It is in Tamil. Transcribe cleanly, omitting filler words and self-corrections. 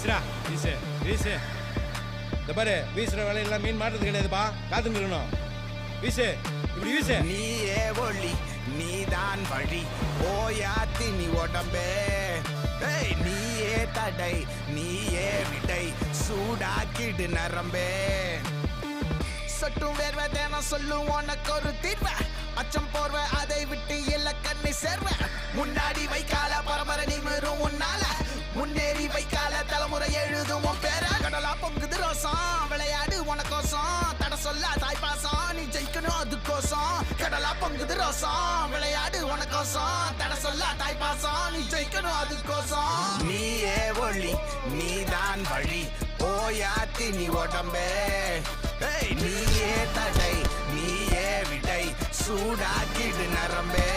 வீசுடா வீசு வீசு. இந்த பாரு வீசுற வேலையெல்லாம் மீன் மாட்டுறது கிடையாதுப்பா, காத்து நிற்கணும். வீசு, இப்படி வீசு. நீயே ஒளி நீதான் வழி ஓயாத்தி நீ உடம்பே. நீயே தடை நீயே விடை சூடாக்கிடு நரம்பே. சொட்டும் வேர்வை தேன சொல்லும் உனக்கு ஒரு தீர்வை. அச்சம் போர்வை அதை விட்டு இல்ல கண்ணி சேர்வ. முன்னாடி வைக்கால பரம்பரை நிமிரும் உன்னால. முன்னேறி வைக்கால தலைமுறை எழுதும் உன் பேர. கடலா பொங்குது ரோசம் விளையாடு உனக்கோசம். தட சொல்ல தாய்ப்பாசம் நீ ஜெயிக்கணும் அதுக்கோசம். கடலா பொங்குது ரோசம் விளையாடு உனக்கோசம். தட சொல்ல தாய்ப்பாசம் நீ ஜெயிக்கணும் அதுக்கோசம். நீயே ஒளி நீதான் வழி ஓயாத்தி நீ உடம்பே. நீயே தடை நீயே விடை சூடாக்கிடு நரம்பே.